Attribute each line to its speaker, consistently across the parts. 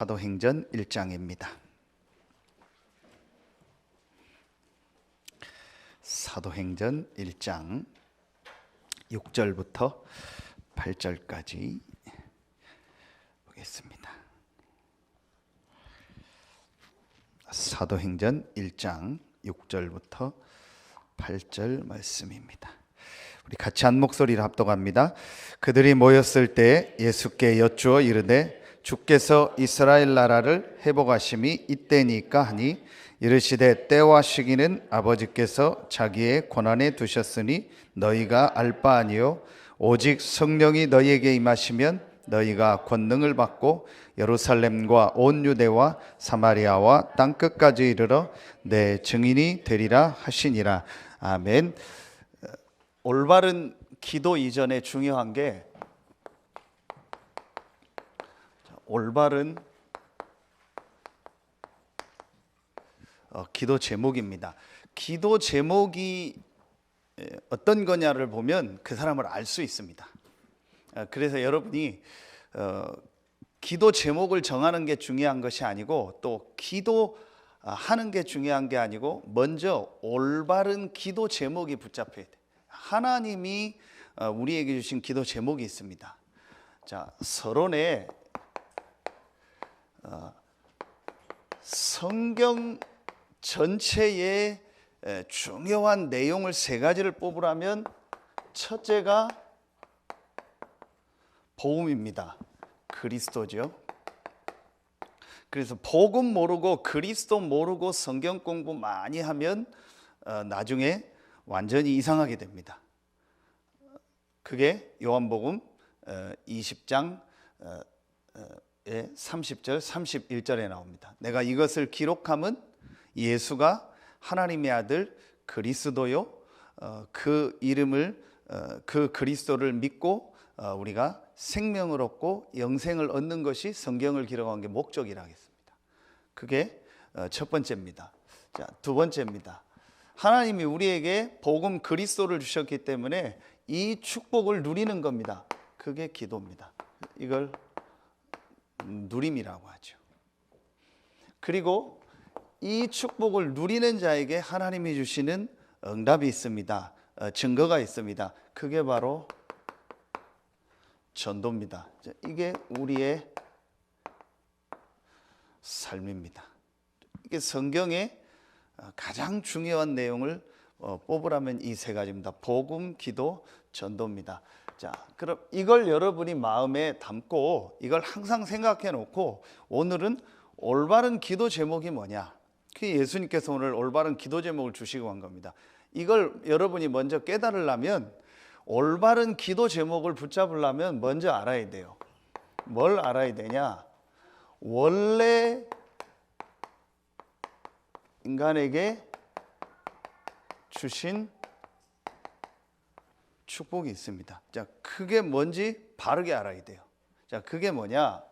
Speaker 1: 사도행전 1장입니다. 사도행전 1장 6절부터 8절까지 보겠습니다. 사도행전 1장 6절부터 8절 말씀입니다. 우리 같이 한 목소리로 합독합니다. 그들이 모였을 때 예수께 여쭈어 이르되 주께서 이스라엘 나라를 회복하심이 이때니까 하니 이르시되 때와 시기는 아버지께서 자기의 권한에 두셨으니 너희가 알 바 아니요 오직 성령이 너희에게 임하시면 너희가 권능을 받고 예루살렘과 온 유대와 사마리아와 땅끝까지 이르러 내 증인이 되리라 하시니라. 아멘. 올바른 기도 이전에 중요한 게 올바른 기도 제목입니다. 기도 제목이 어떤 거냐를 보면 그 사람을 알 수 있습니다. 그래서 여러분이 기도 제목을 정하는 게 중요한 것이 아니고 또 기도하는 게 중요한 게 아니고 먼저 올바른 기도 제목이 붙잡혀야 돼. 하나님이 우리에게 주신 기도 제목이 있습니다. 자, 서론에 성경 전체의 중요한 내용을 세 가지를 뽑으라면 첫째가 복음입니다. 그리스도죠. 그래서 복음 모르고 그리스도 모르고 성경 공부 많이 하면 나중에 완전히 이상하게 됩니다. 그게 요한복음 20장 30절 31절에 나옵니다. 내가 이것을 기록함은 예수가 하나님의 아들 그리스도요 그 이름을 그 그리스도를 믿고 우리가 생명을 얻고 영생을 얻는 것이 성경을 기록한 게 목적이라 하겠습니다. 그게 첫 번째입니다. 자, 두 번째입니다. 하나님이 우리에게 복음 그리스도를 주셨기 때문에 이 축복을 누리는 겁니다. 그게 기도입니다. 이걸 누림이라고 하죠. 그리고 이 축복을 누리는 자에게 하나님이 주시는 응답이 있습니다. 증거가 있습니다. 그게 바로 전도입니다. 이게 우리의 삶입니다. 이게 성경의 가장 중요한 내용을 뽑으라면 이 세 가지입니다. 복음, 기도, 전도입니다. 자, 그럼 이걸 여러분이 마음에 담고 이걸 항상 생각해 놓고 오늘은 올바른 기도 제목이 뭐냐? 그 예수님께서 오늘 올바른 기도 제목을 주시고 한 겁니다. 이걸 여러분이 먼저 깨달으려면 올바른 기도 제목을 붙잡으려면 먼저 알아야 돼요. 뭘 알아야 되냐? 원래 인간에게 주신 축복이 있습니다. 자, 그게 뭔지 바르게 알아야 돼요. 자, 그게 뭐냐?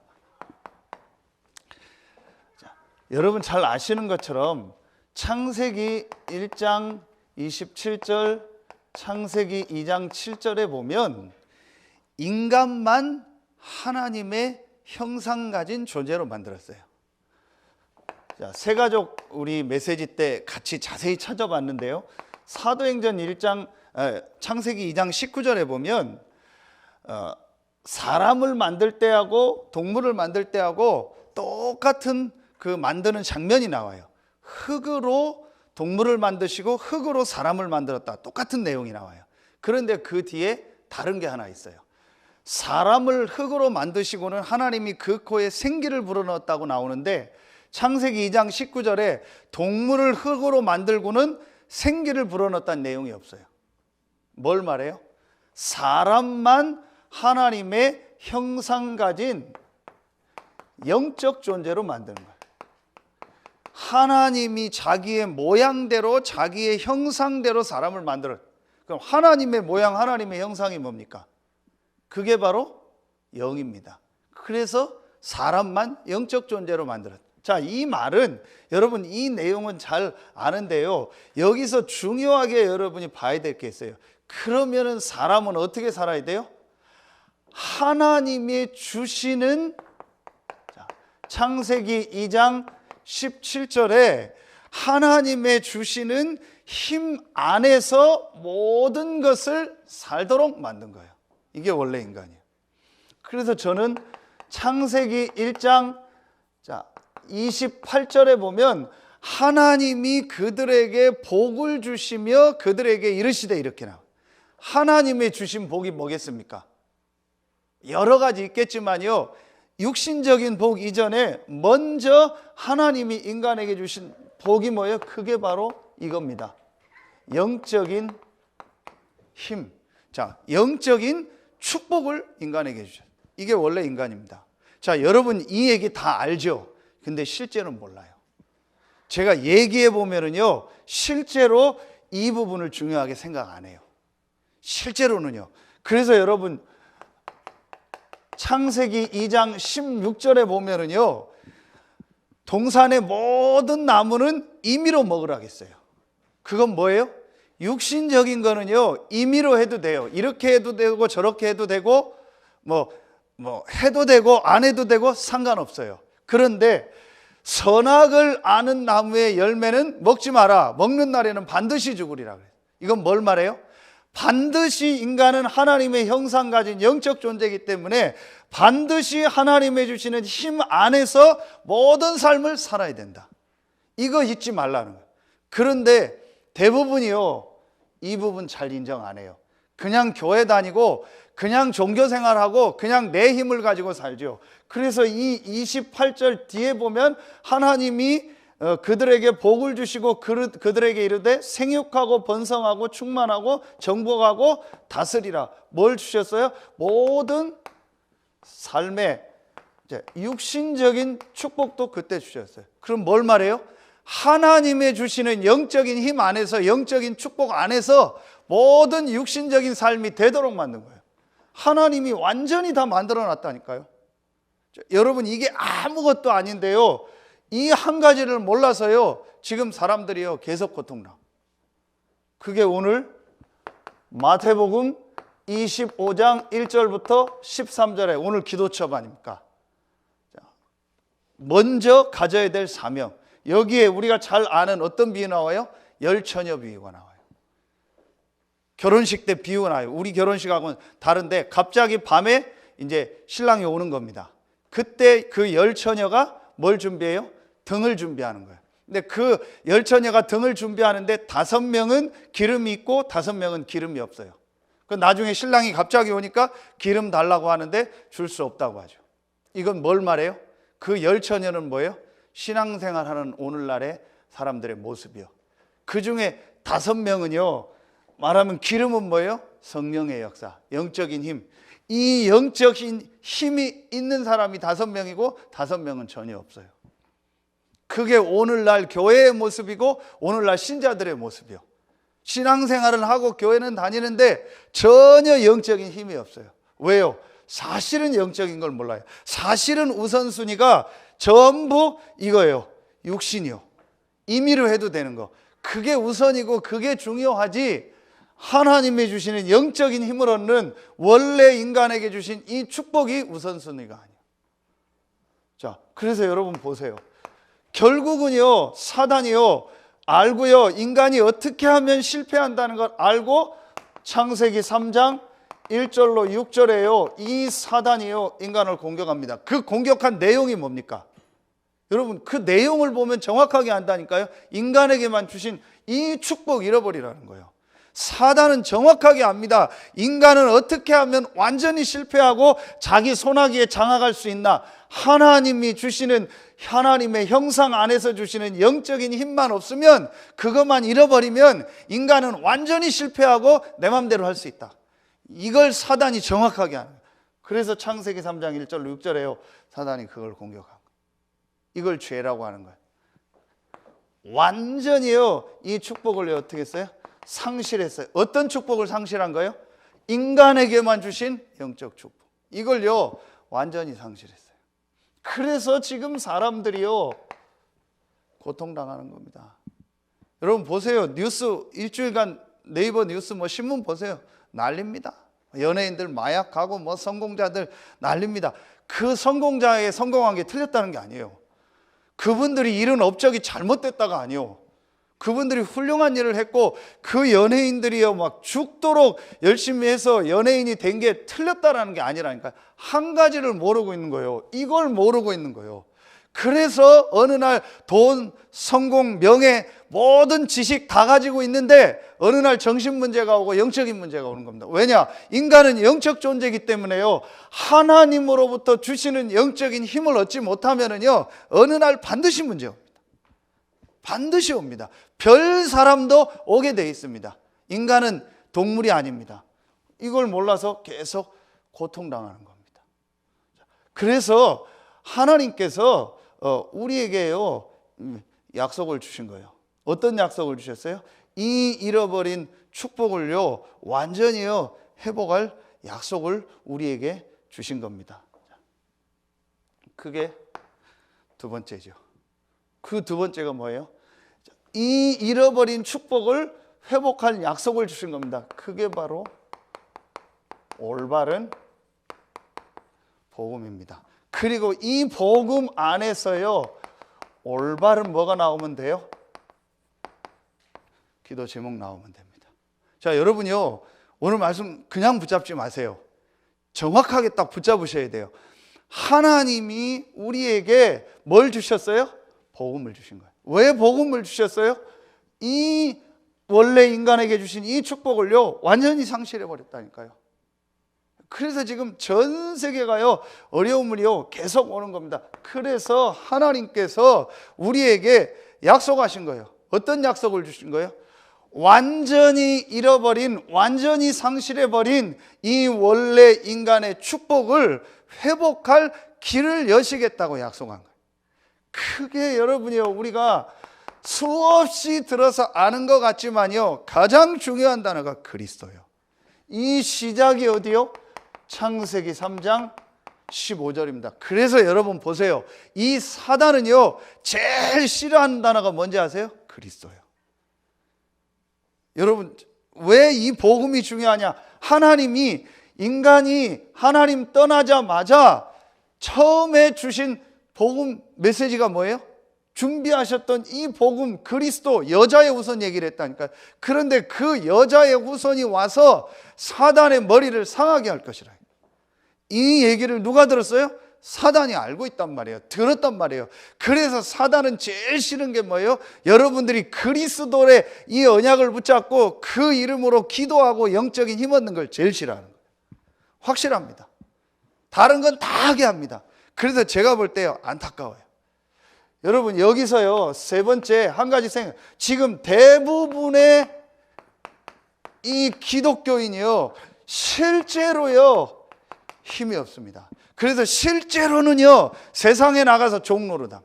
Speaker 1: 자, 여러분 잘 아시는 것처럼 창세기 1장 27절, 창세기 2장 7절에 보면 인간만 하나님의 형상 가진 존재로 만들었어요. 자, 새가족 우리 메시지 때 같이 자세히 찾아봤는데요. 사도행전 1장 창세기 2장 19절에 보면 사람을 만들 때하고 동물을 만들 때하고 똑같은 그 만드는 장면이 나와요. 흙으로 동물을 만드시고 흙으로 사람을 만들었다. 똑같은 내용이 나와요. 그런데 그 뒤에 다른 게 하나 있어요. 사람을 흙으로 만드시고는 하나님이 그 코에 생기를 불어넣었다고 나오는데 창세기 2장 19절에 동물을 흙으로 만들고는 생기를 불어넣었다는 내용이 없어요. 뭘 말해요? 사람만 하나님의 형상 가진 영적 존재로 만드는 거예요. 하나님이 자기의 모양대로 자기의 형상대로 사람을 만들어요. 그럼 하나님의 모양 하나님의 형상이 뭡니까? 그게 바로 영입니다. 그래서 사람만 영적 존재로 만들었다. 자, 이 말은 여러분 이 내용은 잘 아는데요. 여기서 중요하게 여러분이 봐야 될 게 있어요. 그러면은 사람은 어떻게 살아야 돼요? 하나님이 주시는 창세기 2장 17절에 하나님의 주시는 힘 안에서 모든 것을 살도록 만든 거예요. 이게 원래 인간이에요. 그래서 저는 창세기 1장 28절에 보면 하나님이 그들에게 복을 주시며 그들에게 이르시되, 이렇게 나와요. 하나님의 주신 복이 뭐겠습니까? 여러 가지 있겠지만요, 육신적인 복 이전에 먼저 하나님이 인간에게 주신 복이 뭐예요? 그게 바로 이겁니다. 영적인 힘. 자, 영적인 축복을 인간에게 주셨어요. 이게 원래 인간입니다. 자, 여러분 이 얘기 다 알죠? 근데 실제는 몰라요. 제가 얘기해 보면은요, 실제로 이 부분을 중요하게 생각 안 해요. 실제로는요. 그래서 여러분 창세기 2장 16절에 보면은요, 동산의 모든 나무는 임의로 먹으라 했어요. 그건 뭐예요? 육신적인 거는요, 임의로 해도 돼요. 이렇게 해도 되고 저렇게 해도 되고 뭐 해도 되고 안 해도 되고 상관없어요. 그런데 선악을 아는 나무의 열매는 먹지 마라. 먹는 날에는 반드시 죽으리라 그래요. 이건 뭘 말해요? 반드시 인간은 하나님의 형상 가진 영적 존재이기 때문에 반드시 하나님의 주시는 힘 안에서 모든 삶을 살아야 된다. 이거 잊지 말라는 거예요. 그런데 대부분이요, 이 부분 잘 인정 안 해요. 그냥 교회 다니고 그냥 종교 생활하고 그냥 내 힘을 가지고 살죠. 그래서 이 28절 뒤에 보면 하나님이 그들에게 복을 주시고 그들에게 이르되 생육하고 번성하고 충만하고 정복하고 다스리라. 뭘 주셨어요? 모든 삶의 육신적인 축복도 그때 주셨어요. 그럼 뭘 말해요? 하나님의 주시는 영적인 힘 안에서, 영적인 축복 안에서 모든 육신적인 삶이 되도록 만든 거예요. 하나님이 완전히 다 만들어 놨다니까요. 여러분 이게 아무것도 아닌데요, 이 한 가지를 몰라서요 지금 사람들이요 계속 고통나. 그게 오늘 마태복음 25장 1절부터 13절에 오늘 기도첩 아닙니까? 먼저 가져야 될 사명. 여기에 우리가 잘 아는 어떤 비유 나와요? 열처녀 비유가 나와요. 결혼식 때 비유가 나와요. 우리 결혼식하고는 다른데 갑자기 밤에 이제 신랑이 오는 겁니다. 그때 그 열처녀가 뭘 준비해요? 등을 준비하는 거예요. 근데 그 열처녀가 등을 준비하는데 5명은 기름이 있고 5명은 기름이 없어요. 그 나중에 신랑이 갑자기 오니까 기름 달라고 하는데 줄 수 없다고 하죠. 이건 뭘 말해요? 그 열처녀는 뭐예요? 신앙생활하는 오늘날의 사람들의 모습이요. 그 중에 5명은요, 말하면 기름은 뭐예요? 성령의 역사, 영적인 힘. 이 영적인 힘이 있는 사람이 5명이고 5명은 전혀 없어요. 그게 오늘날 교회의 모습이고 오늘날 신자들의 모습이요. 신앙생활을 하고 교회는 다니는데 전혀 영적인 힘이 없어요. 왜요? 사실은 영적인 걸 몰라요. 사실은 우선순위가 전부 이거예요. 육신이요. 임의로 해도 되는 거. 그게 우선이고 그게 중요하지, 하나님이 주시는 영적인 힘을 얻는 원래 인간에게 주신 이 축복이 우선순위가 아니에요. 자, 그래서 여러분 보세요. 결국은요, 사단이요, 알고요, 인간이 어떻게 하면 실패한다는 걸 알고 창세기 3장 1절로 6절에요, 이 사단이요, 인간을 공격합니다. 그 공격한 내용이 뭡니까? 여러분, 그 내용을 보면 정확하게 안다니까요. 인간에게만 주신 이 축복 잃어버리라는 거예요. 사단은 정확하게 압니다. 인간은 어떻게 하면 완전히 실패하고 자기 손아귀에 장악할 수 있나? 하나님이 주시는, 하나님의 형상 안에서 주시는 영적인 힘만 없으면, 그것만 잃어버리면 인간은 완전히 실패하고 내 맘대로 할 수 있다. 이걸 사단이 정확하게 하는 거예요. 그래서 창세기 3장 1절로 6절에요, 사단이 그걸 공격하고 이걸 죄라고 하는 거예요. 완전히요, 이 축복을 어떻게 했어요? 상실했어요. 어떤 축복을 상실한 거예요? 인간에게만 주신 영적 축복. 이걸요, 완전히 상실했어요. 그래서 지금 사람들이요, 고통당하는 겁니다. 여러분 보세요. 뉴스 일주일간 네이버 뉴스 신문 보세요. 난립니다. 연예인들 마약하고 성공자들 난립니다. 그 성공자의 성공한 게 틀렸다는 게 아니에요. 그분들이 이룬 업적이 잘못됐다가 아니에요. 그분들이 훌륭한 일을 했고 그 연예인들이요 막 죽도록 열심히 해서 연예인이 된 게 틀렸다라는 게 아니라니까요. 한 가지를 모르고 있는 거예요. 이걸 모르고 있는 거예요. 그래서 어느 날 돈, 성공, 명예, 모든 지식 다 가지고 있는데 어느 날 정신 문제가 오고 영적인 문제가 오는 겁니다. 왜냐? 인간은 영적 존재이기 때문에요. 하나님으로부터 주시는 영적인 힘을 얻지 못하면은요 어느 날 반드시 문제 옵니다. 반드시 옵니다. 별 사람도 오게 돼 있습니다. 인간은 동물이 아닙니다. 이걸 몰라서 계속 고통당하는 겁니다. 그래서 하나님께서 우리에게요 약속을 주신 거예요. 어떤 약속을 주셨어요? 이 잃어버린 축복을요 완전히요 회복할 약속을 우리에게 주신 겁니다. 그게 두 번째죠. 그 두 번째가 뭐예요? 이 잃어버린 축복을 회복할 약속을 주신 겁니다. 그게 바로 올바른 복음입니다. 그리고 이 복음 안에서요 올바른 뭐가 나오면 돼요? 기도 제목 나오면 됩니다. 자, 여러분요 오늘 말씀 그냥 붙잡지 마세요. 정확하게 딱 붙잡으셔야 돼요. 하나님이 우리에게 뭘 주셨어요? 복음을 주신 거예요. 왜 복음을 주셨어요? 이 원래 인간에게 주신 이 축복을요 완전히 상실해 버렸다니까요. 그래서 지금 전 세계가요 어려움을요 계속 오는 겁니다. 그래서 하나님께서 우리에게 약속하신 거예요. 어떤 약속을 주신 거예요? 완전히 잃어버린, 완전히 상실해버린 이 원래 인간의 축복을 회복할 길을 여시겠다고 약속한 거예요. 크게 여러분이요 우리가 수없이 들어서 아는 것 같지만요 가장 중요한 단어가 그리스도예요. 이 시작이 어디요? 창세기 3장 15절입니다. 그래서 여러분 보세요. 이 사단은요 제일 싫어하는 단어가 뭔지 아세요? 그리스도예요. 여러분 왜 이 복음이 중요하냐? 하나님이 인간이 하나님 떠나자마자 처음에 주신 복음 메시지가 뭐예요? 준비하셨던 이 복음 그리스도 여자의 후손 얘기를 했다니까요. 그런데 그 여자의 후손이 와서 사단의 머리를 상하게 할 것이라. 이 얘기를 누가 들었어요? 사단이 알고 있단 말이에요. 들었단 말이에요. 그래서 사단은 제일 싫은 게 뭐예요? 여러분들이 그리스도의 이 언약을 붙잡고 그 이름으로 기도하고 영적인 힘 얻는 걸 제일 싫어하는 거예요. 확실합니다. 다른 건 다 하게 합니다. 그래서 제가 볼 때요 안타까워요. 여러분 여기서요 세 번째 한 가지 생각. 지금 대부분의 이 기독교인이요 실제로요 힘이 없습니다. 그래서 실제로는요 세상에 나가서 종노릇합니다.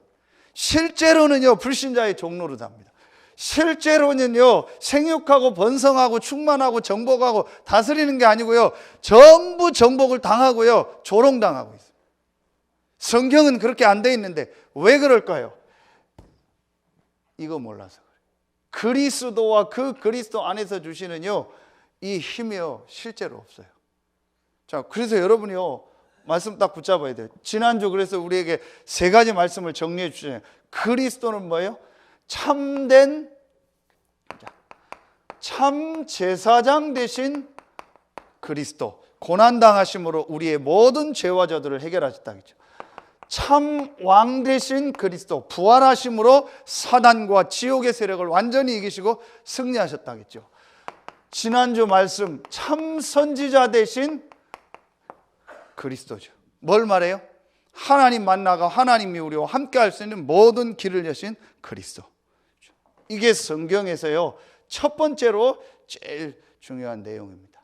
Speaker 1: 실제로는요 불신자의 종노릇합니다. 실제로는요 생육하고 번성하고 충만하고 정복하고 다스리는 게 아니고요 전부 정복을 당하고요 조롱당하고 있어요. 성경은 그렇게 안 돼 있는데 왜 그럴까요? 이거 몰라서 그래요. 그리스도와 그 그리스도 안에서 주시는요 이 힘이요 실제로 없어요. 자, 그래서 여러분이요 말씀 딱 붙잡아야 돼요. 지난주 그래서 우리에게 세 가지 말씀을 정리해 주시잖아요. 그리스도는 뭐예요? 참된 참 제사장 되신 그리스도, 고난당하심으로 우리의 모든 죄와 저들을 해결하셨다겠죠. 참 왕 되신 그리스도, 부활하심으로 사단과 지옥의 세력을 완전히 이기시고 승리하셨다겠죠. 지난주 말씀 참 선지자 되신 그리스도죠. 뭘 말해요? 하나님 만나가 하나님이 우리와 함께 할 수 있는 모든 길을 여신 그리스도. 이게 성경에서요 첫 번째로 제일 중요한 내용입니다.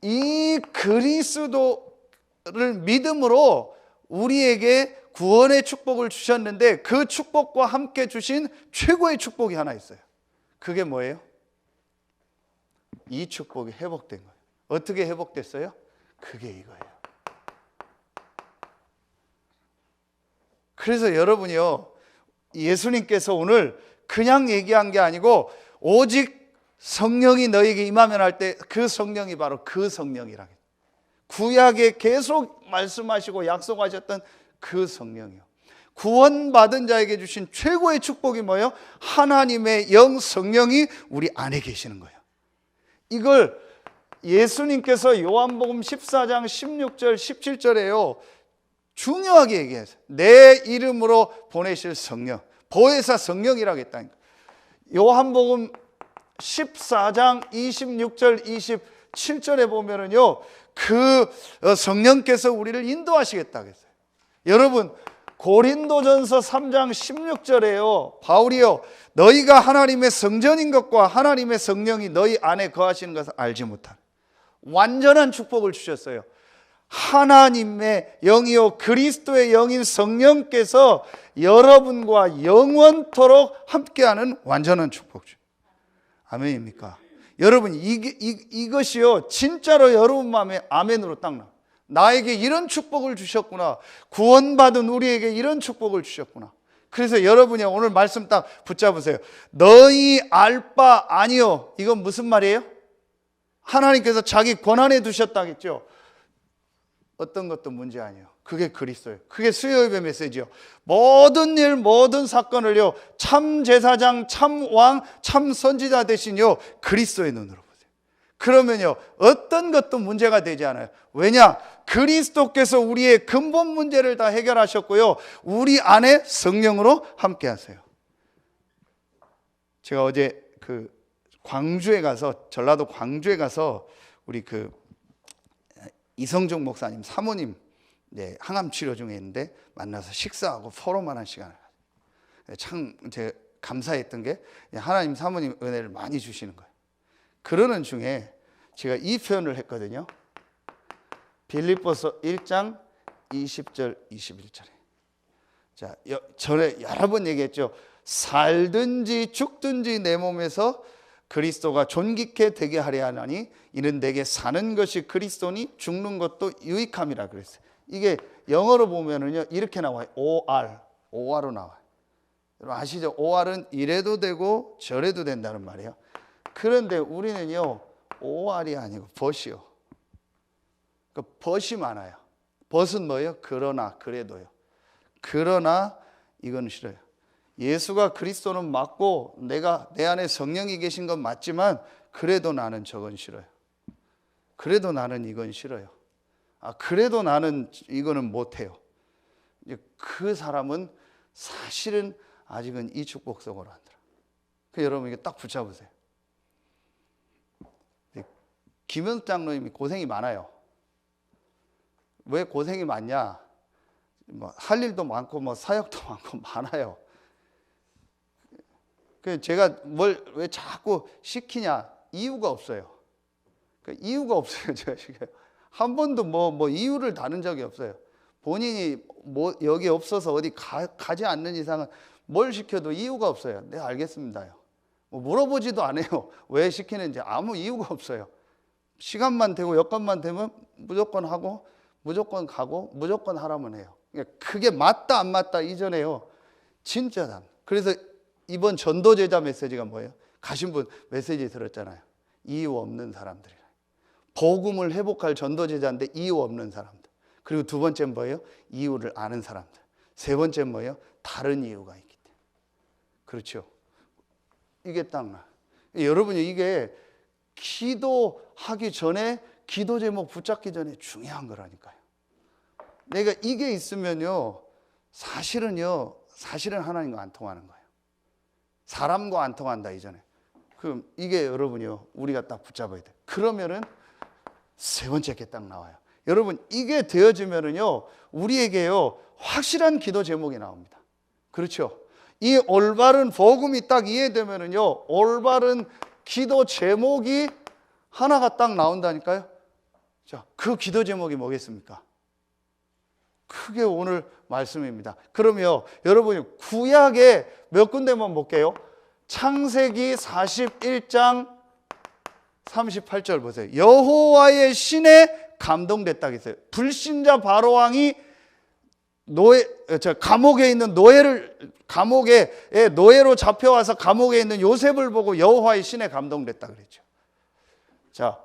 Speaker 1: 이 그리스도를 믿음으로 우리에게 구원의 축복을 주셨는데 그 축복과 함께 주신 최고의 축복이 하나 있어요. 그게 뭐예요? 이 축복이 회복된 거예요. 어떻게 회복됐어요? 그게 이거예요. 그래서 여러분이요 예수님께서 오늘 그냥 얘기한 게 아니고 오직 성령이 너에게 임하면 할 때 그 성령이 바로 그 성령이라고. 구약에 계속 말씀하시고 약속하셨던 그 성령이요. 구원받은 자에게 주신 최고의 축복이 뭐예요? 하나님의 영 성령이 우리 안에 계시는 거예요. 이걸 예수님께서 요한복음 14장 16절 17절에요 중요하게 얘기했어요. 내 이름으로 보내실 성령, 보혜사 성령이라고 했다니까. 요한복음 14장 26절 27절에 보면은요 그 성령께서 우리를 인도하시겠다고 했어요. 여러분 고린도전서 3장 16절에요 바울이요 너희가 하나님의 성전인 것과 하나님의 성령이 너희 안에 거하시는 것을 알지 못하는 완전한 축복을 주셨어요. 하나님의 영이요 그리스도의 영인 성령께서 여러분과 영원토록 함께하는 완전한 축복 주. 아멘입니까? 여러분 이것이요 진짜로 여러분 마음에 아멘으로 딱 나. 나에게 이런 축복을 주셨구나. 구원받은 우리에게 이런 축복을 주셨구나. 그래서 여러분이 오늘 말씀 딱 붙잡으세요. 너희 알 바 아니요. 이건 무슨 말이에요? 하나님께서 자기 권한에 두셨다겠죠. 어떤 것도 문제 아니에요. 그게 그리스도예요. 그게 수요예배 메시지요. 모든 일 모든 사건을요 참 제사장 참 왕 참 선지자 대신요 그리스도의 눈으로 보세요. 그러면요 어떤 것도 문제가 되지 않아요. 왜냐? 그리스도께서 우리의 근본 문제를 다 해결하셨고요 우리 안에 성령으로 함께 하세요. 제가 어제 광주에 가서 전라도 광주에 가서 우리 이성종 목사님 사모님 항암 치료 중에 있는데 만나서 식사하고 포럼하는 시간을 참 제가 감사했던 게 하나님 사모님 은혜를 많이 주시는 거예요. 그러는 중에 제가 이 표현을 했거든요. 빌립보서 1장 20절 21절에 자 전에 여러 번 얘기했죠. 살든지 죽든지 내 몸에서 그리스도가 존귀케 되게 하려 하나니 이는 내게 사는 것이 그리스도니 죽는 것도 유익함이라 그랬어요. 이게 영어로 보면은요 이렇게 나와요. OR로 나와요. 여러분 아시죠? OR은 이래도 되고 저래도 된다는 말이에요. 그런데 우리는요 OR이 아니고 벗이요. 벗이 많아요. 벗은 뭐예요? 그러나 그래도요. 그러나 이건 싫어요. 예수가 그리스도는 맞고 내 안에 성령이 계신 건 맞지만 그래도 나는 저건 싫어요. 그래도 나는 이건 싫어요. 그래도 나는 이거는 못해요. 그 사람은 사실은 아직은 이 축복 속으로 안 들어. 여러분 이게 딱 붙잡으세요. 김현숙 장로님이 고생이 많아요. 왜 고생이 많냐? 할 일도 많고 사역도 많고 많아요. 제가 뭘 왜 자꾸 시키냐? 이유가 없어요. 이유가 없어요. 제가 지금 한 번도 이유를 다른 적이 없어요. 본인이 여기 없어서 어디 가지 않는 이상은 뭘 시켜도 이유가 없어요. 네, 알겠습니다요. 물어보지도 않아요. 왜 시키는지 아무 이유가 없어요. 시간만 되고 여건만 되면 무조건 하고 무조건 가고 무조건 하라면 해요. 그게 맞다 안 맞다 이전에요. 진짜다. 그래서 이번 전도제자 메시지가 뭐예요? 가신 분 메시지 들었잖아요. 이유 없는 사람들이라. 복음을 회복할 전도제자인데 이유 없는 사람들. 그리고 두 번째는 뭐예요? 이유를 아는 사람들. 세 번째는 뭐예요? 다른 이유가 있기 때문에. 그렇죠? 이게 딱 나. 여러분이 이게 기도하기 전에 기도 제목 붙잡기 전에 중요한 거라니까요. 내가 이게 있으면요 사실은 하나님과 안 통하는 거예요. 사람과 안 통한다 이전에. 그럼 이게 여러분이요 우리가 딱 붙잡아야 돼. 그러면은 세 번째 게 딱 나와요. 여러분 이게 되어지면은요 우리에게요 확실한 기도 제목이 나옵니다. 그렇죠? 이 올바른 복음이 딱 이해되면은요 올바른 기도 제목이 하나가 딱 나온다니까요. 자, 그 기도 제목이 뭐겠습니까? 그게 오늘 말씀입니다. 그러면 여러분이 구약에 몇 군데만 볼게요. 창세기 41장 38절 보세요. 여호와의 신에 감동됐다 했어요. 불신자 바로 왕이 감옥에 있는 노예로 잡혀와서 감옥에 있는 요셉을 보고 여호와의 신에 감동됐다 그랬죠. 자,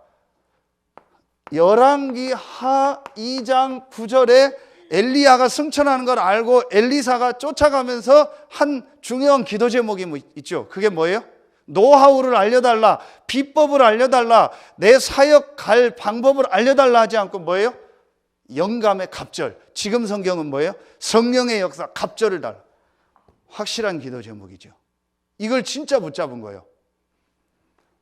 Speaker 1: 열왕기 하 2장 9절에 엘리야가 승천하는 걸 알고 엘리사가 쫓아가면서 한 중요한 기도 제목이 있죠. 그게 뭐예요? 노하우를 알려달라, 비법을 알려달라, 내 사역 갈 방법을 알려달라 하지 않고 뭐예요? 영감의 갑절. 지금 성경은 뭐예요? 성령의 역사, 갑절을 달라. 확실한 기도 제목이죠. 이걸 진짜 붙잡은 거예요.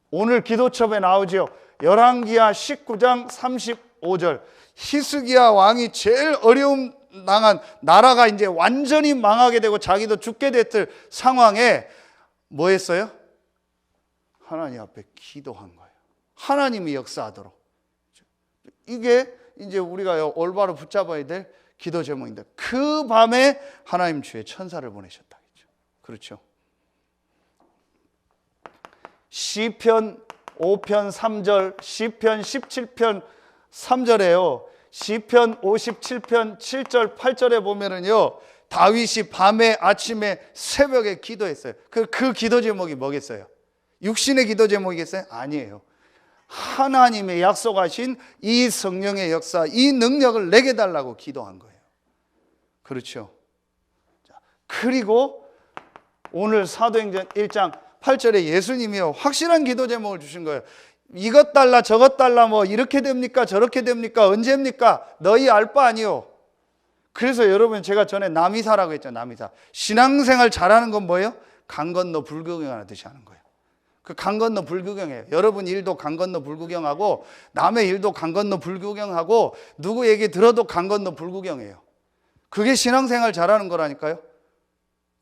Speaker 1: 오늘 기도첩에 나오죠. 열왕기하 19장 35절. 히스기야 왕이 제일 어려움 당한, 나라가 이제 완전히 망하게 되고 자기도 죽게 됐을 상황에 뭐 했어요? 하나님 앞에 기도한 거예요. 하나님이 역사하도록. 이게 이제 우리가 올바로 붙잡아야 될 기도 제목인데, 그 밤에 하나님 주의 천사를 보내셨다겠죠. 그렇죠. 시편 5편 3절, 시편 17편 3절에요. 시편 57편 7절 8절에 보면은요, 다윗이 밤에 아침에 새벽에 기도했어요. 그 기도 제목이 뭐겠어요? 육신의 기도 제목이겠어요? 아니에요. 하나님의 약속하신 이 성령의 역사, 이 능력을 내게 달라고 기도한 거예요. 그렇죠. 그리고 오늘 사도행전 1장 8절에 예수님이요, 확실한 기도 제목을 주신 거예요. 이것 달라 저것 달라, 뭐 이렇게 됩니까 저렇게 됩니까 언제입니까? 너희 알 바 아니요. 그래서 여러분, 제가 전에 남이사라고 했죠. 남이사. 신앙생활 잘하는 건 뭐예요? 강 건너 불구경하듯이 하는 거예요. 그 강 건너 불구경이에요. 여러분 일도 강 건너 불구경하고, 남의 일도 강 건너 불구경하고, 누구 얘기 들어도 강 건너 불구경이에요. 그게 신앙생활 잘하는 거라니까요.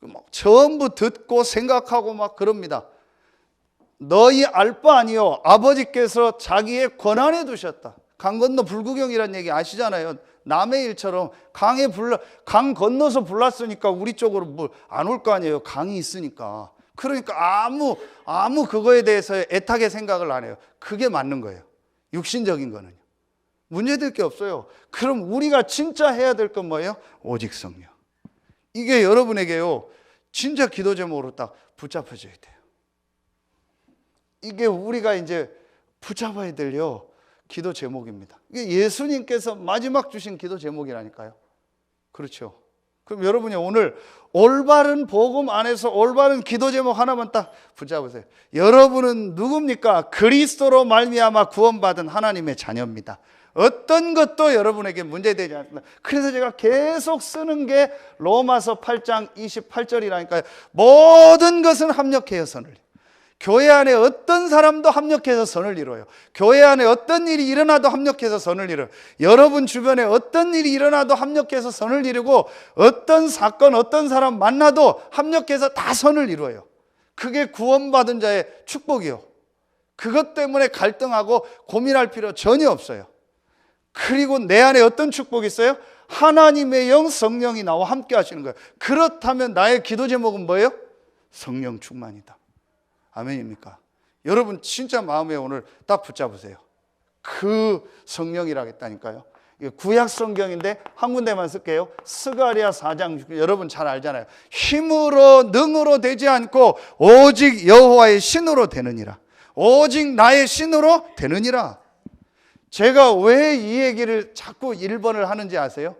Speaker 1: 막 전부 듣고 생각하고 막 그럽니다. 너희 알 바 아니요, 아버지께서 자기의 권한에 두셨다. 강 건너 불구경이라는 얘기 아시잖아요. 남의 일처럼 강 건너서 불났으니까 우리 쪽으로 뭐 안 올 거 아니에요. 강이 있으니까. 그러니까 아무 그거에 대해서 애타게 생각을 안 해요. 그게 맞는 거예요. 육신적인 거는요. 문제될 게 없어요. 그럼 우리가 진짜 해야 될 건 뭐예요? 오직 성령. 이게 여러분에게요, 진짜 기도 제목으로 딱 붙잡혀져야 돼요. 이게 우리가 이제 붙잡아야 될요 기도 제목입니다. 이게 예수님께서 마지막 주신 기도 제목이라니까요. 그렇죠. 그럼 여러분이 오늘 올바른 복음 안에서 올바른 기도 제목 하나만 딱 붙잡으세요. 여러분은 누굽니까? 그리스도로 말미암아 구원받은 하나님의 자녀입니다. 어떤 것도 여러분에게 문제되지 않습니다. 그래서 제가 계속 쓰는 게 로마서 8장 28절이라니까요. 모든 것은 합력해서 선을 이뤄요. 교회 안에 어떤 사람도 합력해서 선을 이뤄요. 교회 안에 어떤 일이 일어나도 합력해서 선을 이뤄요. 여러분 주변에 어떤 일이 일어나도 합력해서 선을 이루고, 어떤 사건, 어떤 사람 만나도 합력해서 다 선을 이루어요. 그게 구원받은 자의 축복이요. 그것 때문에 갈등하고 고민할 필요 전혀 없어요. 그리고 내 안에 어떤 축복이 있어요? 하나님의 영 성령이 나와 함께 하시는 거예요. 그렇다면 나의 기도 제목은 뭐예요? 성령 충만이다. 아멘입니까? 여러분 진짜 마음에 오늘 딱 붙잡으세요. 그 성령이라겠다니까요. 이게 구약 성경인데 한 군데만 쓸게요. 스가랴 4장 6절. 여러분 잘 알잖아요. 힘으로 능으로 되지 않고 오직 여호와의 신으로 되느니라. 오직 나의 신으로 되느니라. 제가 왜 이 얘기를 자꾸 1번을 하는지 아세요?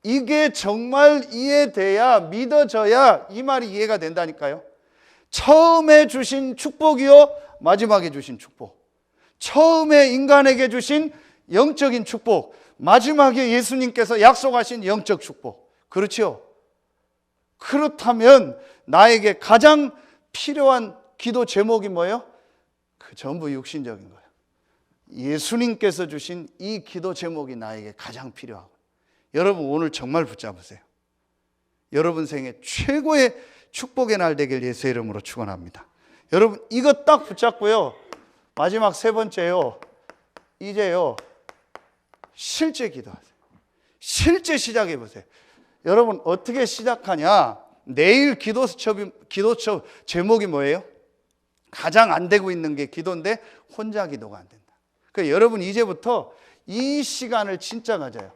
Speaker 1: 이게 정말 이해돼야, 믿어져야 이 말이 이해가 된다니까요. 처음에 주신 축복이요, 마지막에 주신 축복. 처음에 인간에게 주신 영적인 축복, 마지막에 예수님께서 약속하신 영적 축복. 그렇죠? 그렇다면 나에게 가장 필요한 기도 제목이 뭐예요? 그 전부 육신적인 거예요. 예수님께서 주신 이 기도 제목이 나에게 가장 필요하고, 여러분 오늘 정말 붙잡으세요. 여러분 생애 최고의 축복의 날 되길 예수의 이름으로 축원합니다. 여러분 이거 딱 붙잡고요, 마지막 세 번째요, 이제요 실제 기도하세요. 실제 시작해 보세요. 여러분 어떻게 시작하냐? 내일 기도첩 제목이 뭐예요? 가장 안 되고 있는 게 기도인데 혼자 기도가 안 된다. 그러니까 여러분 이제부터 이 시간을 진짜 가져요.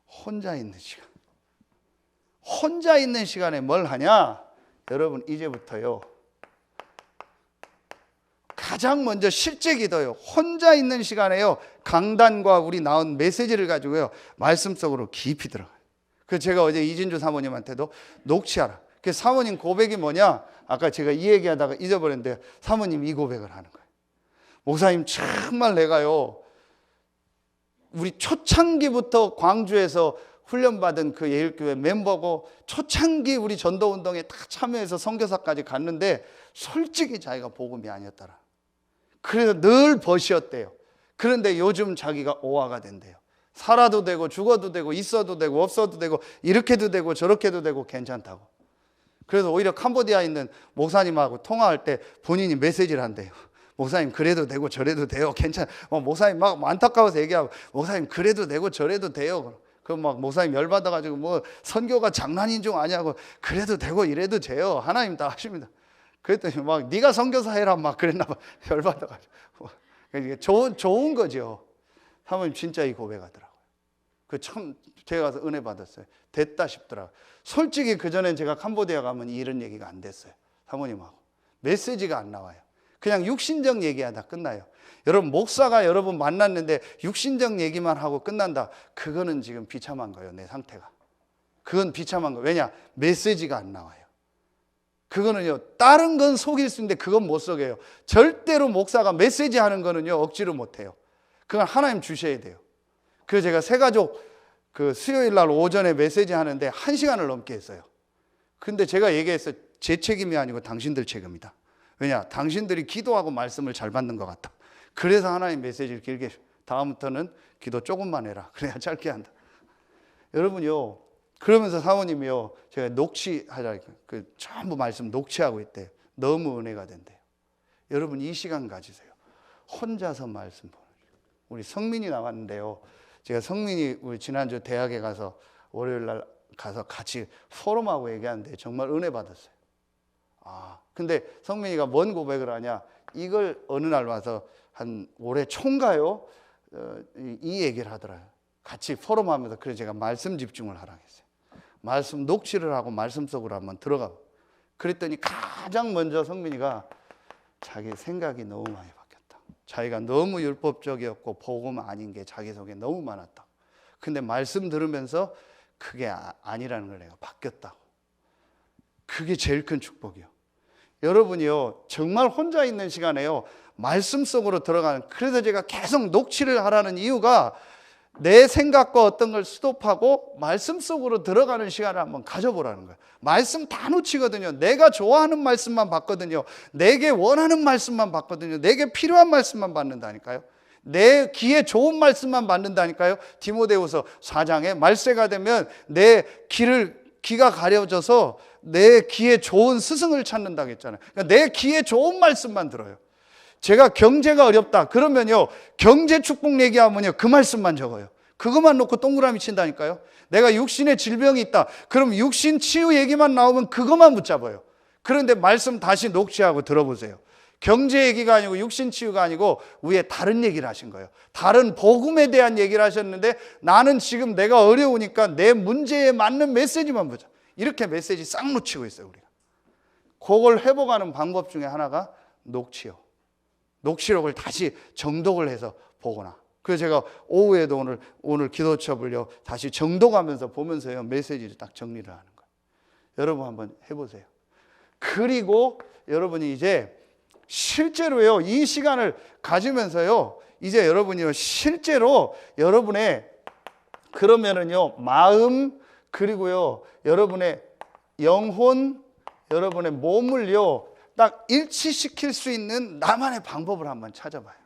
Speaker 1: 혼자 있는 시간. 혼자 있는 시간에 뭘 하냐? 여러분 이제부터요, 가장 먼저 실제 기도요, 혼자 있는 시간에요 강단과 우리 나온 메시지를 가지고요 말씀 속으로 깊이 들어가요. 그래서 제가 어제 이진주 사모님한테도 녹취하라. 그 사모님 고백이 뭐냐? 아까 제가 이 얘기하다가 잊어버렸는데 사모님 이 고백을 하는 거예요. 목사님 정말 내가요 우리 초창기부터 광주에서 훈련받은 그 예일교회 멤버고 초창기 우리 전도운동에 다 참여해서 선교사까지 갔는데 솔직히 자기가 복음이 아니었더라. 그래서 늘 벗이었대요. 그런데 요즘 자기가 오화가 된대요. 살아도 되고 죽어도 되고 있어도 되고 없어도 되고 이렇게도 되고 저렇게도 되고 괜찮다고. 그래서 오히려 캄보디아에 있는 목사님하고 통화할 때 본인이 메시지를 한대요. 목사님 그래도 되고 저래도 돼요. 괜찮아. 목사님 막 안타까워서 얘기하고 목사님 그래도 되고 저래도 돼요. 그럼 막 목사님 열받아가지고 뭐 선교가 장난인 줄 아냐고 그래도 되고 이래도 돼요. 하나님 다 하십니다. 그랬더니 막 네가 선교사 해라 막 그랬나 봐. 열받아가지고. 이게 좋은 거죠. 사모님 진짜 이 고백하더라고요. 그 참 제가 가서 은혜 받았어요. 됐다 싶더라고요. 솔직히 그전엔 제가 캄보디아 가면 이런 얘기가 안 됐어요. 사모님하고. 메시지가 안 나와요. 그냥 육신적 얘기하다 끝나요. 여러분 목사가 여러분 만났는데 육신적 얘기만 하고 끝난다. 그거는 지금 비참한 거예요. 내 상태가. 그건 비참한 거예요. 왜냐? 메시지가 안 나와요. 그거는요 다른 건 속일 수 있는데 그건 못 속여요. 절대로 목사가 메시지 하는 거는요 억지로 못 해요. 그건 하나님 주셔야 돼요. 그래서 제가 새가족 그 수요일 날 오전에 메시지 하는데 1시간을 넘게 했어요. 근데 제가 얘기했어요. 제 책임이 아니고 당신들 책임이다. 왜냐? 당신들이 기도하고 말씀을 잘 받는 것 같다. 그래서 하나님 메시지를 길게 다음부터는 기도 조금만 해라. 그래야 짧게 한다. 여러분요. 그러면서 사모님이요. 제가 녹취하자. 그 전부 말씀 녹취하고 있대요. 너무 은혜가 된대요. 여러분 이 시간 가지세요. 혼자서 말씀 보는. 우리 성민이 나왔는데요. 제가 성민이 우리 지난주 대학에 가서 월요일 날 가서 같이 포럼하고 얘기하는데 정말 은혜 받았어요. 근데 성민이가 뭔 고백을 하냐? 이걸 어느 날 와서 한 올해 초인가요? 이 얘기를 하더라고요. 같이 포럼하면서 그래서 제가 말씀 집중을 하라고 했어요. 말씀 녹취를 하고 말씀 속으로 한번 들어가. 그랬더니 가장 먼저 성민이가 자기 생각이 너무 많이 바뀌었다. 자기가 너무 율법적이었고 복음 아닌 게 자기 속에 너무 많았다. 근데 말씀 들으면서 그게 아니라는 걸 내가 바뀌었다고. 그게 제일 큰 축복이요. 여러분이요 정말 혼자 있는 시간에요 말씀 속으로 들어가는. 그래서 제가 계속 녹취를 하라는 이유가 내 생각과 어떤 걸 스톱하고 말씀 속으로 들어가는 시간을 한번 가져보라는 거예요. 말씀 다 놓치거든요. 내가 좋아하는 말씀만 받거든요. 내게 원하는 말씀만 받거든요. 내게 필요한 말씀만 받는다니까요. 내 귀에 좋은 말씀만 받는다니까요. 디모데후서 4장에 말세가 되면 내 귀가 가려져서 내 귀에 좋은 스승을 찾는다고 했잖아요. 그러니까 내 귀에 좋은 말씀만 들어요. 제가 경제가 어렵다 그러면요 경제 축복 얘기하면요 그 말씀만 적어요. 그것만 놓고 동그라미 친다니까요. 내가 육신의 질병이 있다 그럼 육신 치유 얘기만 나오면 그것만 붙잡아요. 그런데 말씀 다시 녹취하고 들어보세요. 경제 얘기가 아니고 육신 치유가 아니고 위에 다른 얘기를 하신 거예요. 다른 복음에 대한 얘기를 하셨는데 나는 지금 내가 어려우니까 내 문제에 맞는 메시지만 보자. 이렇게 메시지 싹 놓치고 있어요 우리가. 그걸 회복하는 방법 중에 하나가 녹취요. 녹취록을 다시 정독을 해서 보거나. 그래서 제가 오후에도 오늘 기도첩을요 다시 정독하면서 보면서요 메시지를 딱 정리를 하는 거예요. 여러분 한번 해보세요. 그리고 여러분이 이제 실제로요 이 시간을 가지면서요 이제 여러분이요 실제로 여러분의 그러면은요 마음 그리고요 여러분의 영혼 여러분의 몸을요 딱 일치시킬 수 있는 나만의 방법을 한번 찾아봐요.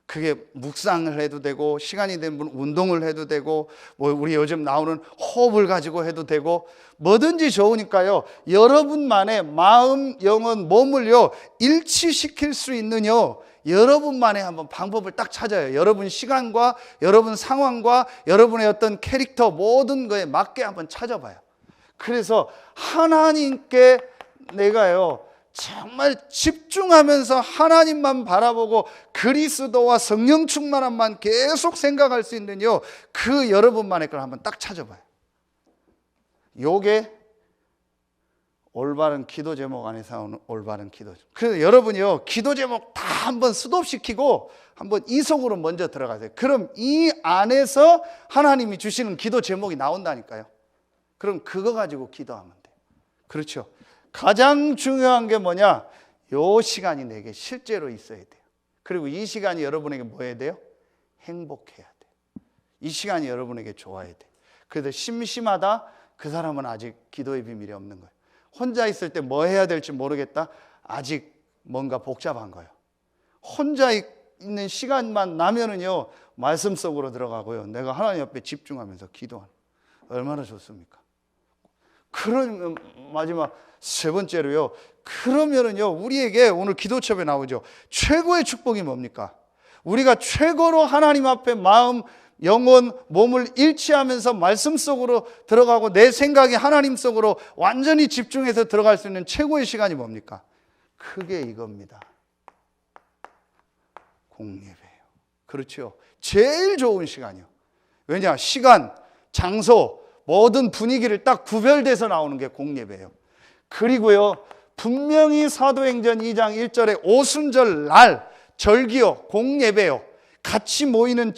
Speaker 1: 그게 묵상을 해도 되고 시간이 되면 운동을 해도 되고 뭐 우리 요즘 나오는 호흡을 가지고 해도 되고 뭐든지 좋으니까요. 여러분만의 마음, 영혼, 몸을요 일치시킬 수 있는요 여러분만의 한번 방법을 딱 찾아요. 여러분 시간과 여러분 상황과 여러분의 어떤 캐릭터 모든 거에 맞게 한번 찾아봐요. 그래서 하나님께 내가요 정말 집중하면서 하나님만 바라보고 그리스도와 성령 충만함만 계속 생각할 수 있는요 그 여러분만의 걸 한번 딱 찾아봐요. 요게 올바른 기도 제목 안에서 나오는 올바른 기도. 그래서 여러분이요, 기도 제목 다 한번 스톱시키고 한번 이 속으로 먼저 들어가세요. 그럼 이 안에서 하나님이 주시는 기도 제목이 나온다니까요. 그럼 그거 가지고 기도하면 돼요. 그렇죠. 가장 중요한 게 뭐냐? 요 시간이 내게 실제로 있어야 돼요. 그리고 이 시간이 여러분에게 뭐 해야 돼요? 행복해야 돼요. 이 시간이 여러분에게 좋아야 돼요. 그래도 심심하다? 그 사람은 아직 기도의 비밀이 없는 거예요. 혼자 있을 때 뭐 해야 될지 모르겠다? 아직 뭔가 복잡한 거예요. 혼자 있는 시간만 나면은요, 말씀 속으로 들어가고요, 내가 하나님 앞에 집중하면서 기도하는, 얼마나 좋습니까? 그런 마지막 세 번째로요, 그러면은요, 우리에게 오늘 기도첩에 나오죠, 최고의 축복이 뭡니까? 우리가 최고로 하나님 앞에 마음, 영혼, 몸을 일치하면서 말씀 속으로 들어가고 내 생각이 하나님 속으로 완전히 집중해서 들어갈 수 있는 최고의 시간이 뭡니까? 그게 이겁니다. 공예배예요. 그렇죠. 제일 좋은 시간이요. 왜냐? 시간, 장소, 모든 분위기를 딱 구별돼서 나오는 게 공예배예요. 그리고요, 분명히 사도행전 2장 1절에 오순절 날, 절기요, 공예배요, 같이 모이는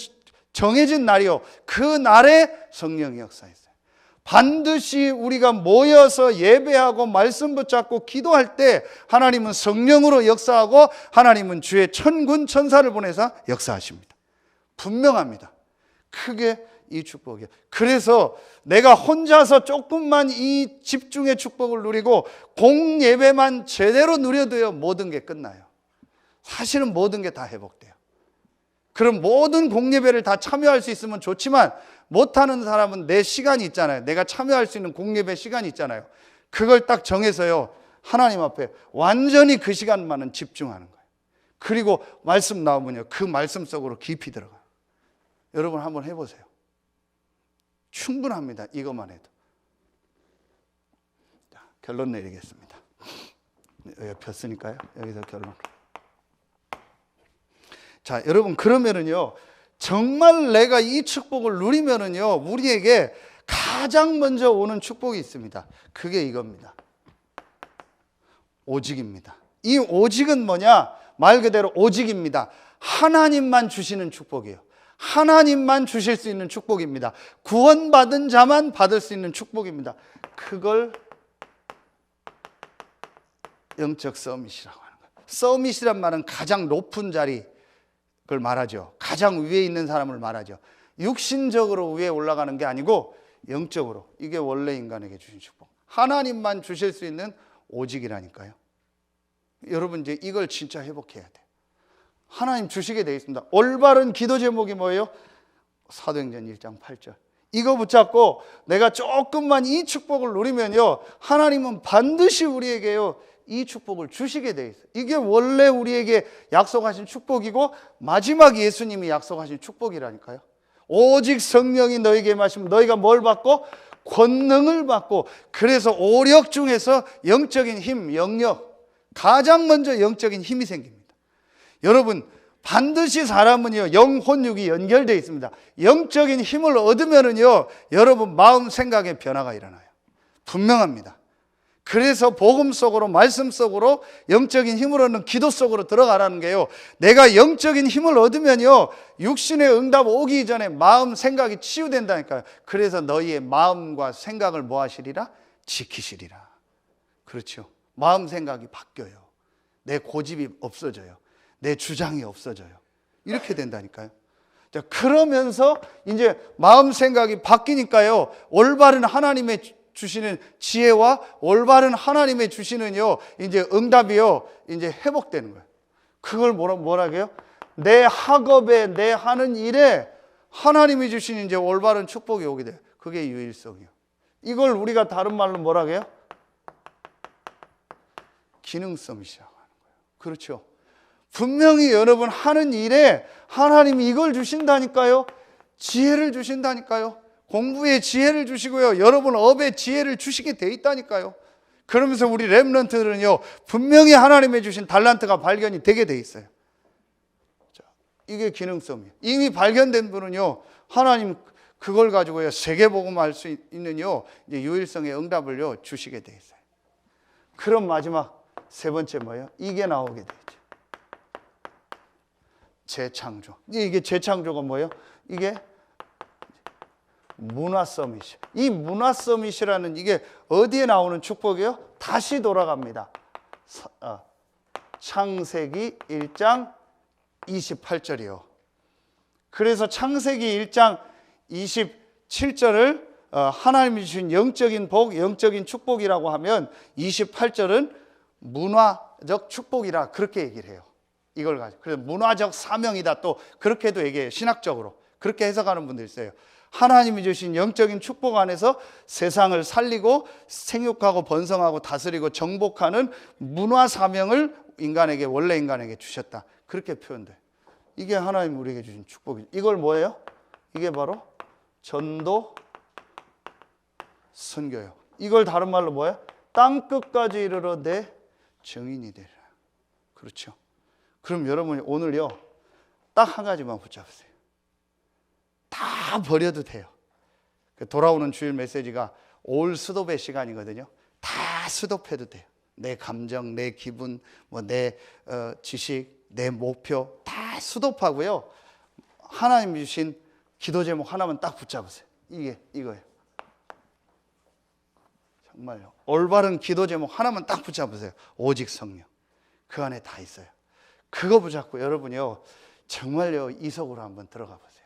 Speaker 1: 정해진 날이요, 그 날에 성령이 역사했어요. 반드시 우리가 모여서 예배하고 말씀 붙잡고 기도할 때 하나님은 성령으로 역사하고 하나님은 주의 천군 천사를 보내서 역사하십니다. 분명합니다. 크게 이 축복이에요. 그래서 내가 혼자서 조금만 이 집중의 축복을 누리고 공예배만 제대로 누려도요, 모든 게 끝나요. 사실은 모든 게 다 회복돼요. 그럼 모든 공예배를 다 참여할 수 있으면 좋지만 못하는 사람은 내 시간이 있잖아요. 내가 참여할 수 있는 공예배 시간이 있잖아요. 그걸 딱 정해서요, 하나님 앞에 완전히 그 시간만은 집중하는 거예요. 그리고 말씀 나오면요, 그 말씀 속으로 깊이 들어가요. 여러분 한번 해보세요. 충분합니다. 이것만 해도. 자, 결론 내리겠습니다. 여기 폈으니까요. 여기서 결론. 자, 여러분, 그러면은요, 정말 내가 이 축복을 누리면은요, 우리에게 가장 먼저 오는 축복이 있습니다. 그게 이겁니다. 오직입니다. 이 오직은 뭐냐? 말 그대로 오직입니다. 하나님만 주시는 축복이에요. 하나님만 주실 수 있는 축복입니다. 구원받은 자만 받을 수 있는 축복입니다. 그걸 영적 서밋이라고 하는 거예요. 서밋이란 말은 가장 높은 자리, 그걸 말하죠. 가장 위에 있는 사람을 말하죠. 육신적으로 위에 올라가는 게 아니고 영적으로. 이게 원래 인간에게 주신 축복. 하나님만 주실 수 있는 오직이라니까요. 여러분 이제 이걸 진짜 회복해야 돼요. 하나님 주시게 되어 있습니다. 올바른 기도 제목이 뭐예요? 사도행전 1장 8절. 이거 붙잡고 내가 조금만 이 축복을 누리면요, 하나님은 반드시 우리에게요, 이 축복을 주시게 돼 있어요. 이게 원래 우리에게 약속하신 축복이고 마지막 예수님이 약속하신 축복이라니까요. 오직 성령이 너에게 임하시면 너희가 뭘 받고? 권능을 받고. 그래서 오력 중에서 영적인 힘, 영력, 가장 먼저 영적인 힘이 생깁니다. 여러분, 반드시 사람은요, 영혼 육이 연결되어 있습니다. 영적인 힘을 얻으면은요, 여러분 마음 생각에 변화가 일어나요. 분명합니다. 그래서 복음 속으로, 말씀 속으로, 영적인 힘을 얻는 기도 속으로 들어가라는 게요, 내가 영적인 힘을 얻으면요, 육신의 응답 오기 전에 마음 생각이 치유된다니까요. 그래서 너희의 마음과 생각을 뭐 하시리라? 지키시리라. 그렇죠. 마음 생각이 바뀌어요. 내 고집이 없어져요. 내 주장이 없어져요. 이렇게 된다니까요. 자, 그러면서 이제 마음 생각이 바뀌니까요, 올바른 하나님의 주시는 지혜와 올바른 하나님의 주시는요, 이제 응답이요, 이제 회복되는 거예요. 그걸 뭐라고요? 내 학업에, 내 하는 일에 하나님이 주시는 이제 올바른 축복이 오게 돼요. 그게 유일성이요. 이걸 우리가 다른 말로 뭐라고 해요? 기능성이라고 하는 거예요. 그렇죠. 분명히 여러분 하는 일에 하나님이 이걸 주신다니까요. 지혜를 주신다니까요. 공부의 지혜를 주시고요, 여러분 업의 지혜를 주시게 돼 있다니까요. 그러면서 우리 렘넌트들은요, 분명히 하나님의 주신 달란트가 발견이 되게 돼 있어요. 자, 이게 기능성이에요. 이미 발견된 분은요, 하나님 그걸 가지고요, 세계복음할 수 있는요, 이제 유일성의 응답을요 주시게 돼 있어요. 그럼 마지막 세 번째 뭐예요? 이게 나오게 되죠. 재창조. 이게 재창조가 뭐예요? 이게 문화 서밋. 이 문화 서밋이라는 이게 어디에 나오는 축복이에요? 다시 돌아갑니다. 창세기 1장 28절이요. 그래서 창세기 1장 27절을 하나님이 주신 영적인 복, 영적인 축복이라고 하면 28절은 문화적 축복이라 그렇게 얘기를 해요. 이걸 가지고. 그래서 문화적 사명이다 또 그렇게도 얘기해요. 신학적으로. 그렇게 해석하는 분들이 있어요. 하나님이 주신 영적인 축복 안에서 세상을 살리고 생육하고 번성하고 다스리고 정복하는 문화 사명을 인간에게, 원래 인간에게 주셨다. 그렇게 표현돼요. 이게 하나님 우리에게 주신 축복이죠. 이걸 뭐예요? 이게 바로 전도 선교예요. 이걸 다른 말로 뭐예요? 땅 끝까지 이르러 내 증인이 되리라. 그렇죠. 그럼 여러분이 오늘요 딱 한 가지만 붙잡으세요. 다 버려도 돼요. 돌아오는 주일 메시지가 올 스톱의 시간이거든요. 다 스톱해도 돼요. 내 감정, 내 기분, 내 지식, 내 목표 다 스톱하고요. 하나님 주신 기도 제목 하나만 딱 붙잡으세요. 이거예요. 정말요. 올바른 기도 제목 하나만 딱 붙잡으세요. 오직 성령. 그 안에 다 있어요. 그거 붙잡고 여러분이요 정말요 이석으로 한번 들어가 보세요.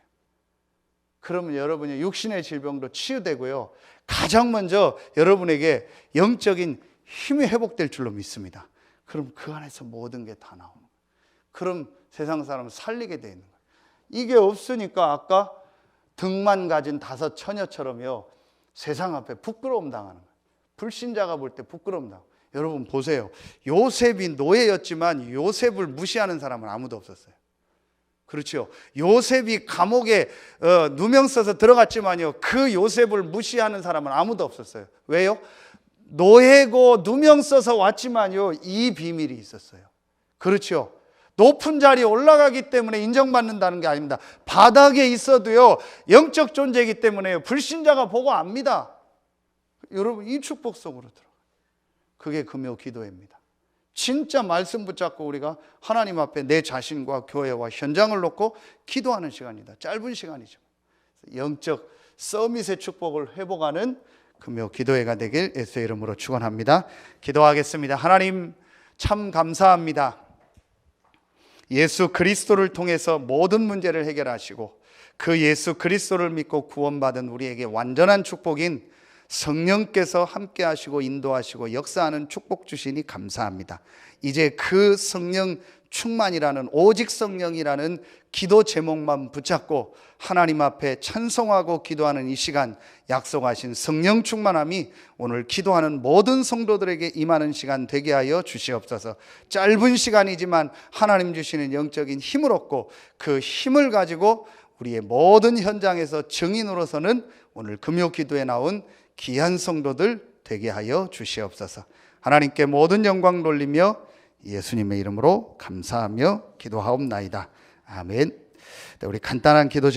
Speaker 1: 그러면 여러분이 육신의 질병도 치유되고요. 가장 먼저 여러분에게 영적인 힘이 회복될 줄로 믿습니다. 그럼 그 안에서 모든 게 다 나오는 거예요. 그럼 세상 사람을 살리게 되어 있는 거예요. 이게 없으니까 아까 등만 가진 5 처녀처럼요 세상 앞에 부끄러움 당하는 거예요. 불신자가 볼 때 부끄러움 당하고. 여러분 보세요. 요셉이 노예였지만 요셉을 무시하는 사람은 아무도 없었어요. 그렇죠. 요셉이 감옥에 누명 써서 들어갔지만요 그 요셉을 무시하는 사람은 아무도 없었어요. 왜요? 노예고 누명 써서 왔지만요 이 비밀이 있었어요. 그렇죠. 높은 자리에 올라가기 때문에 인정받는다는 게 아닙니다. 바닥에 있어도요 영적 존재이기 때문에 불신자가 보고 압니다. 여러분 이 축복 속으로 들어가요. 그게 금요 기도회입니다. 진짜 말씀 붙잡고 우리가 하나님 앞에 내 자신과 교회와 현장을 놓고 기도하는 시간이다. 짧은 시간이죠. 영적 서밋의 축복을 회복하는 금요 기도회가 되길 예수의 이름으로 축원합니다. 기도하겠습니다. 하나님 참 감사합니다. 예수 그리스도를 통해서 모든 문제를 해결하시고 그 예수 그리스도를 믿고 구원받은 우리에게 완전한 축복인 성령께서 함께 하시고 인도하시고 역사하는 축복 주시니 감사합니다. 이제 그 성령 충만이라는 오직 성령이라는 기도 제목만 붙잡고 하나님 앞에 찬송하고 기도하는 이 시간 약속하신 성령 충만함이 오늘 기도하는 모든 성도들에게 임하는 시간 되게 하여 주시옵소서. 짧은 시간이지만 하나님 주시는 영적인 힘을 얻고 그 힘을 가지고 우리의 모든 현장에서 증인으로서는 오늘 금요 기도에 나온 귀한 성도들 되게 하여 주시옵소서. 하나님께 모든 영광 돌리며 예수님의 이름으로 감사하며 기도하옵나이다. 아멘. 우리 간단한 기도